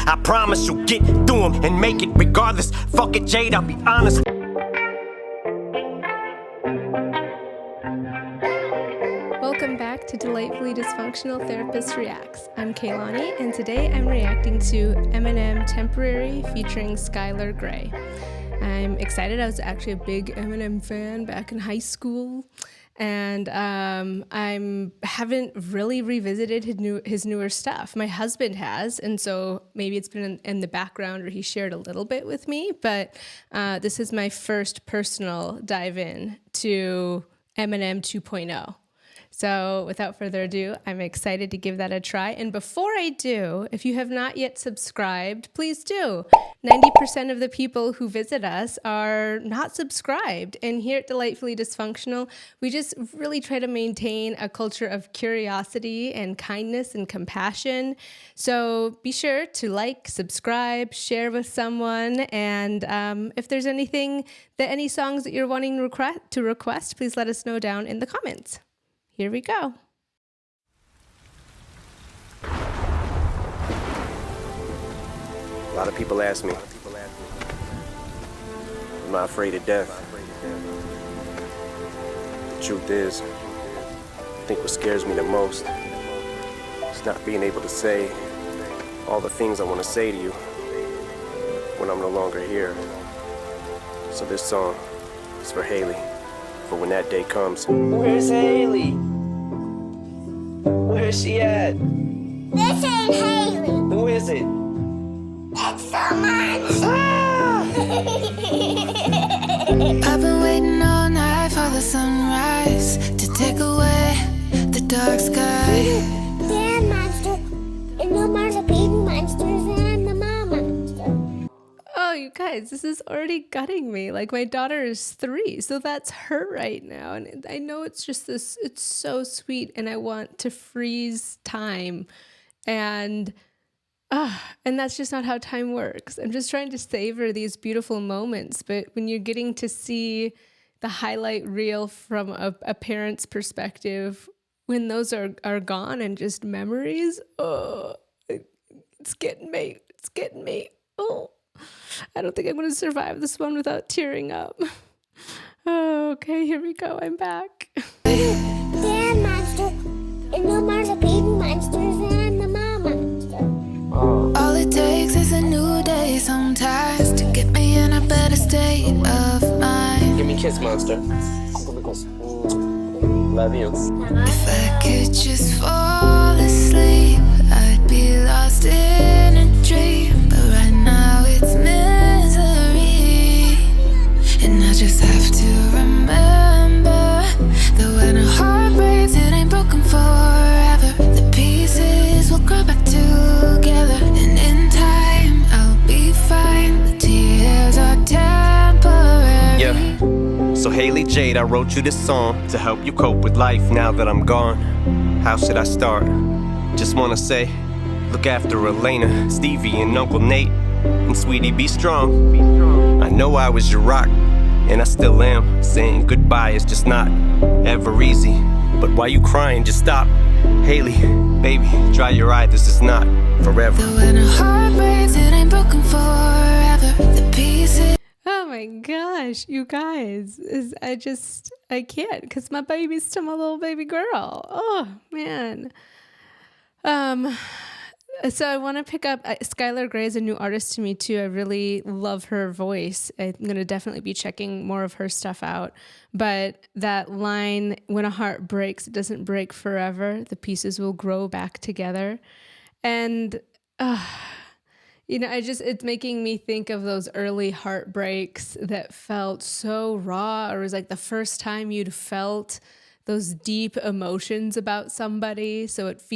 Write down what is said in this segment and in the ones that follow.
I promise you'll get through them and make it regardless. Fuck it, Jade, I'll be honest. Welcome back to Delightfully Dysfunctional Therapist Reacts. I'm Keilani, and today I'm reacting to Eminem Temporary featuring Skylar Grey. I'm excited. I was actually a big Eminem fan back in high school, and I haven't really revisited his newer stuff. My husband has, and so maybe it's been in the background or he shared a little bit with me, but this is my first personal dive in to Eminem 2.0. So without further ado, I'm excited to give that a try. And before I do, if you have not yet subscribed, please do. 90% of the people who visit us are not subscribed. And here at Delightfully Dysfunctional, we just really try to maintain a culture of curiosity and kindness and compassion. So be sure to like, subscribe, share with someone. And if there's any songs that you're wanting to request, please let us know down in the comments. Here we go. A lot of people ask me, am I afraid of death? The truth is, I think what scares me the most is not being able to say all the things I want to say to you when I'm no longer here. So this song is for Hailie, for when that day comes. Where's Hailie? Where's she at? This ain't Hailie. Who is it? It's someone. Ah! I've been waiting all night for the sunrise to take away the dark sky. They're a monster. And no more the baby monsters, and I'm the mom monster. Oh, you guys, this is already gutting me. Like, my daughter is 3, so that's her right now. And I know it's just this, it's so sweet, and I want to freeze time. And that's just not how time works. I'm just trying to savor these beautiful moments. But when you're getting to see the highlight reel from a parent's perspective, when those are gone and just memories, it's getting me. It's getting me. Oh. I don't think I'm going to survive this one without tearing up. Oh, okay, here we go. I'm back. They're a monster. And no more the baby monsters, and I'm the mom monster. All it takes is a new day sometimes to get me in a better state of mind. Give me a kiss, monster. Love you. If I could just fall asleep, I'd be lost in a dream. But right now it's misery, and I just have to remember that when a heart breaks, it ain't broken forever. The pieces will grow back together, and in time I'll be fine. The tears are temporary. Yeah. So Hailie Jade, I wrote you this song to help you cope with life now that I'm gone. How should I start? Just wanna say, look after Elena, Stevie, and Uncle Nate. And sweetie, be strong. I know I was your rock, and I still am. Saying goodbye is just not ever easy. But why you crying? Just stop. Hailie, baby, dry your eye, this is not forever. That when a heart breaks, it ain't broken forever. The pieces. Oh my gosh, you guys. I can't, because my baby's still my little baby girl. Oh, man. So I want to pick up, Skylar Grey is a new artist to me too. I really love her voice. I'm going to definitely be checking more of her stuff out. But that line, when a heart breaks, it doesn't break forever. The pieces will grow back together. And, it's making me think of those early heartbreaks that felt so raw, or it was like the first time you'd felt those deep emotions about somebody. So it's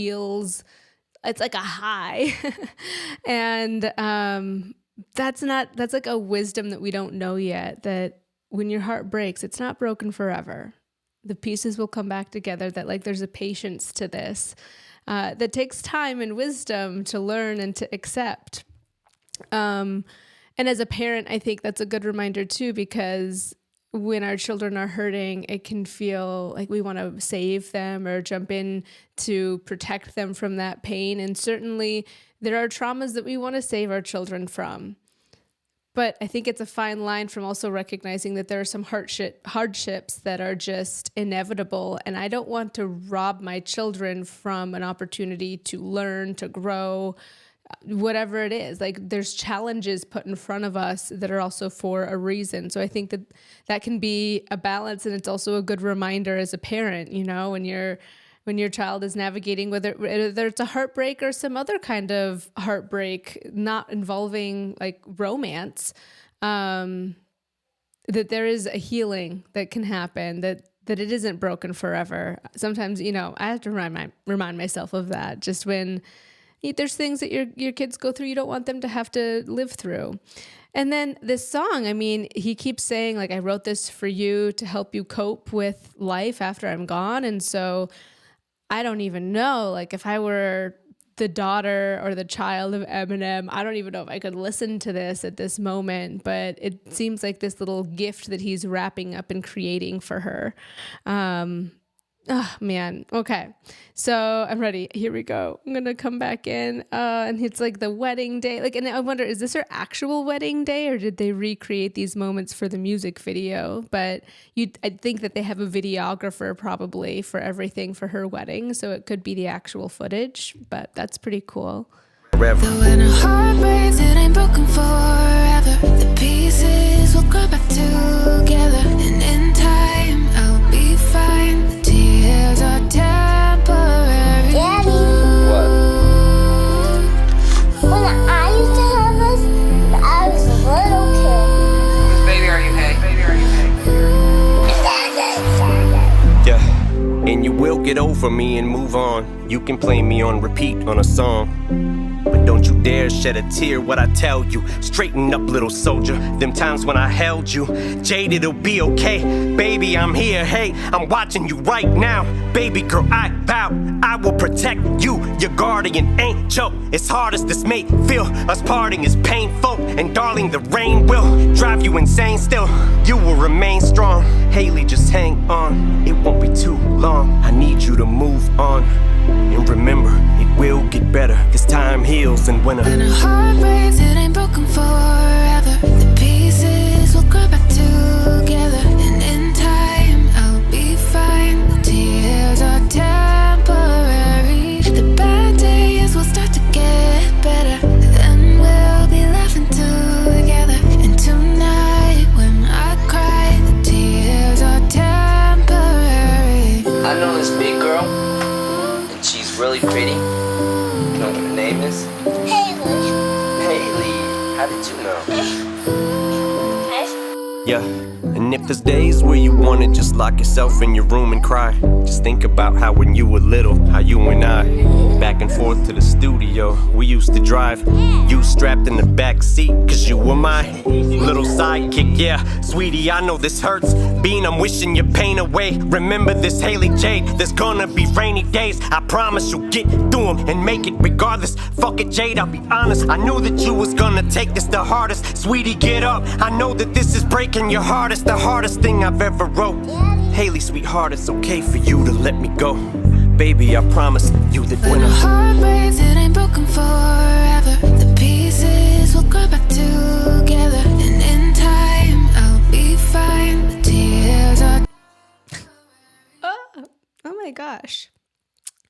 like a high. And that's like a wisdom that we don't know yet, that when your heart breaks, it's not broken forever. The pieces will come back together, that like there's a patience to this that takes time and wisdom to learn and to accept. And as a parent, I think that's a good reminder too, because when our children are hurting, it can feel like we want to save them or jump in to protect them from that pain. And certainly there are traumas that we want to save our children from. But I think it's a fine line from also recognizing that there are some hardships that are just inevitable. And I don't want to rob my children from an opportunity to learn, to grow, whatever it is. Like, there's challenges put in front of us that are also for a reason. So I think that that can be a balance, and it's also a good reminder as a parent, you know, when your child is navigating whether it's a heartbreak or some other kind of heartbreak not involving like romance, that there is a healing that can happen, that it isn't broken forever. Sometimes, you know, I have to remind myself of that, just when there's things that your kids go through, you don't want them to have to live through. And then this song, I mean, he keeps saying, like, I wrote this for you to help you cope with life after I'm gone. And so I don't even know, like, if I were the daughter or the child of Eminem, I don't even know if I could listen to this at this moment, but it seems like this little gift that he's wrapping up and creating for her. Oh man. Okay. So I'm ready. Here we go. I'm going to come back in. And it's like the wedding day. Like, and I wonder, is this her actual wedding day, or did they recreate these moments for the music video? But I think that they have a videographer probably for everything for her wedding. So it could be the actual footage, but that's pretty cool. Forever. When a heart breaks, it ain't broken forever. The pieces will grow back together, and in time I'll be fine. The tears are temporary. Daddy, What? when I used to have this, I was a little kid. Baby, are you hey? Baby, are you hey? Yeah, and you will get over me and move on. You can play me on repeat on a song, but don't you dare shed a tear what I tell you. Straighten up, little soldier. Them times when I held you, Jade, it'll be okay. Baby, I'm here, hey, I'm watching you right now. Baby girl, I vow I will protect you, your guardian angel. As hard as this may feel, us parting is painful. And darling, the rain will drive you insane still. You will remain strong. Hailie, just hang on. It won't be too long. I need you to move on. And remember, it will get better, 'cause time heals in winter. When a heart breaks, it ain't broken forever. The pieces will grow back together, and in time I'll be fine. The tears are temporary. The bad days will start to get better, then we'll be laughing together. And tonight when I cry, the tears are temporary. I know this big girl, and she's really pretty. You know what her name is? Hailie. Hailie. How did you know? Yeah, and if there's days where you wanna just lock yourself in your room and cry, just think about how when you were little, how you and I, back and forth to the studio, we used to drive. You strapped in the back seat, 'cause you were my little sidekick. Yeah, sweetie, I know this hurts. Bean, I'm wishing your pain away. Remember this, Hailie Jade, there's gonna be rainy days. I promise you'll get through them and make it regardless. Fuck it, Jade, I'll be honest, I knew that you was gonna take this the hardest. Sweetie, get up, I know that this is breaking your heart. It's the hardest thing I've ever wrote. Hailie, sweetheart, it's okay for you to let me go. Baby, I promise you that When when a I'm heart breaks, it ain't broken forever. The pieces will grow back together, and in time I'll be fine. The tears are Oh my gosh.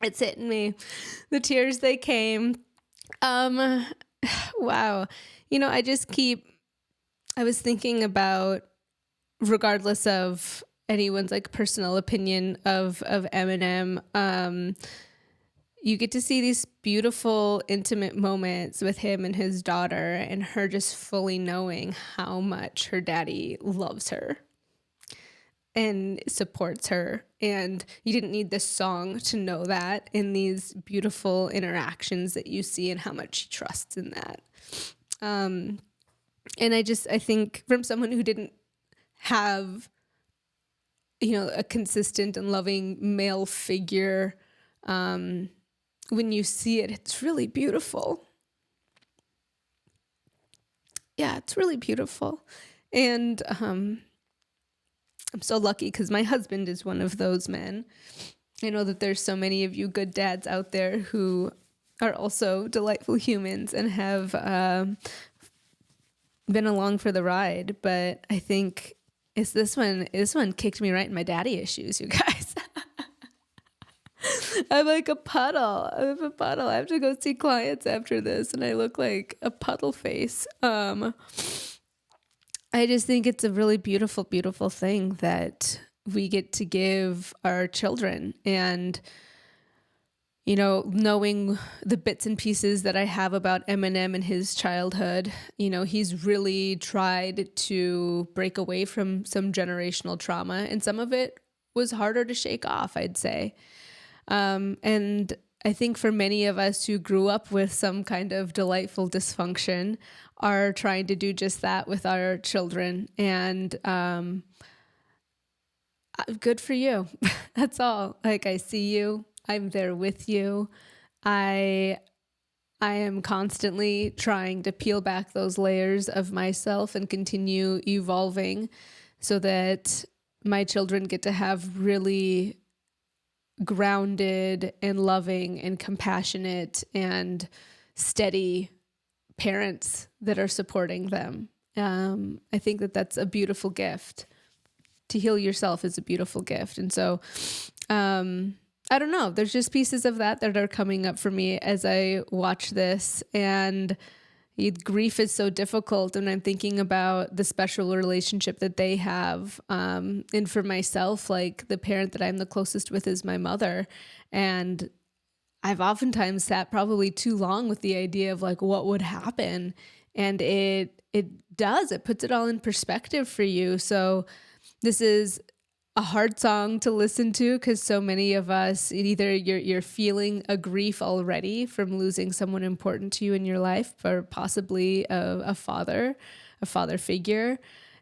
It's hitting me. The tears, they came. Wow. You know, I was thinking about, regardless of anyone's like personal opinion of Eminem, you get to see these beautiful, intimate moments with him and his daughter, and her just fully knowing how much her daddy loves her and supports her. And you didn't need this song to know that, in these beautiful interactions that you see and how much he trusts in that. And I think from someone who didn't have, you know, a consistent and loving male figure, when you see it, it's really beautiful. Yeah, it's really beautiful. And I'm so lucky because my husband is one of those men. I know that there's so many of you good dads out there who are also delightful humans and have been along for the ride. But I think it's this one kicked me right in my daddy issues, you guys. I'm like a puddle. I'm a puddle. I have to go see clients after this, and I look like a puddle face. I just think it's a really beautiful, beautiful thing that we get to give our children. And, you know, knowing the bits and pieces that I have about Eminem and his childhood, you know, he's really tried to break away from some generational trauma, and some of it was harder to shake off, I'd say. And I think for many of us who grew up with some kind of delightful dysfunction are trying to do just that with our children. And good for you. That's all. Like, I see you. I'm there with you. I am constantly trying to peel back those layers of myself and continue evolving so that my children get to have really grounded and loving and compassionate and steady parents that are supporting them. I think that that's a beautiful gift. To heal yourself is a beautiful gift. And so, I don't know, there's just pieces of that are coming up for me as I watch this, and grief is so difficult. And I'm thinking about the special relationship that they have. And for myself, like, the parent that I'm the closest with is my mother. And I've oftentimes sat probably too long with the idea of like, what would happen? And it puts it all in perspective for you. So this is a hard song to listen to because so many of us, either you're feeling a grief already from losing someone important to you in your life, or possibly a father figure.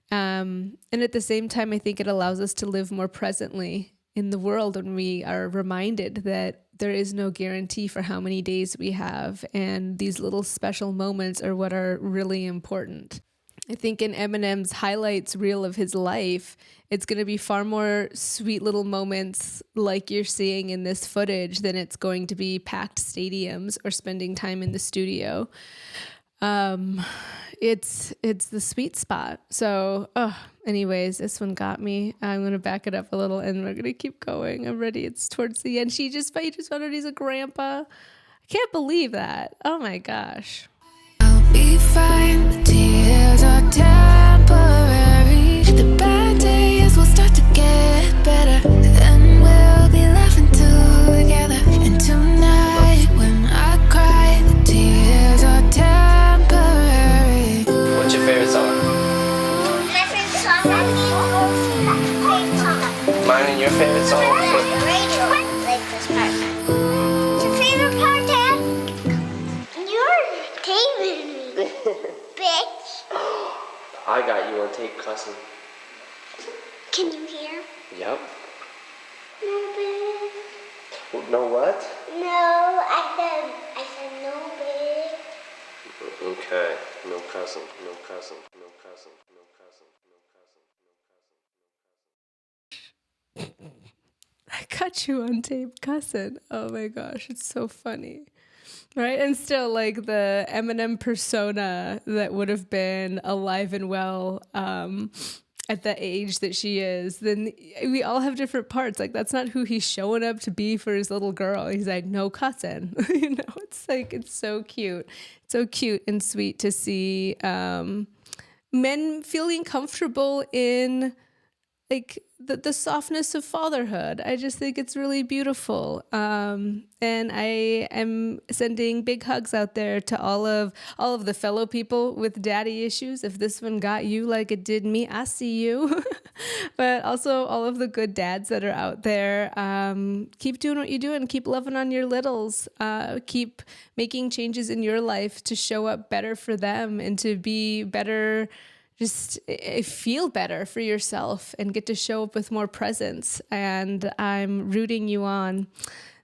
And at the same time, I think it allows us to live more presently in the world when we are reminded that there is no guarantee for how many days we have. And these little special moments are what are really important. I think in Eminem's highlights reel of his life, it's going to be far more sweet little moments like you're seeing in this footage than it's going to be packed stadiums or spending time in the studio. It's the sweet spot. So, anyways, this one got me. I'm going to back it up a little and we're going to keep going. I'm ready. It's towards the end. He just found out he's a grandpa. I can't believe that. Oh my gosh. I'll be fine. The tears are temporary. The bad days will start to get better. Then we'll be laughing together. And tonight, when I cry, the tears are temporary. What's your favorite song? My favorite song, favorite song. Mine and your favorite song? Like this part. Your favorite part, Dad? You're taping me, bitch. I got you on tape cussing. Can you hear? Yep. No, bitch. No what? No, I said no, bitch. Okay. No cussing. No cussing. No cussing. No cussing. No cussing. No cussing. I got you on tape cussing. Oh my gosh, it's so funny. Right? And still, like, the Eminem persona that would have been alive and well at the age that she is, then we all have different parts. Like, that's not who he's showing up to be for his little girl. He's like, no cussing. You know, it's like, it's so cute. So cute and sweet to see men feeling comfortable in, like, the softness of fatherhood. I just think it's really beautiful. And I am sending big hugs out there to all of the fellow people with daddy issues. If this one got you like it did me, I see you. But also all of the good dads that are out there. Keep doing what you're doing. Keep loving on your littles. Keep making changes in your life to show up better for them and to be better. Just feel better for yourself and get to show up with more presence. And I'm rooting you on.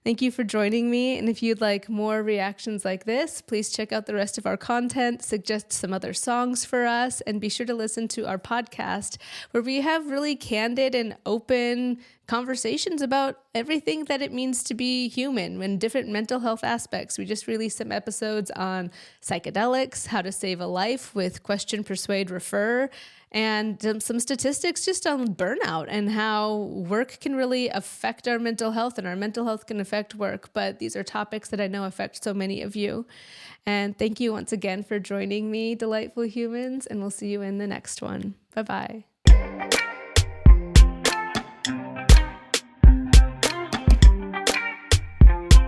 Thank you for joining me. And if you'd like more reactions like this, please check out the rest of our content, suggest some other songs for us, and be sure to listen to our podcast where we have really candid and open conversations about everything that it means to be human and different mental health aspects. We just released some episodes on psychedelics, how to save a life with question, persuade, refer, and some statistics just on burnout and how work can really affect our mental health and our mental health can affect work. But these are topics that I know affect so many of you. And thank you once again for joining me, delightful humans, and we'll see you in the next one. Bye-bye.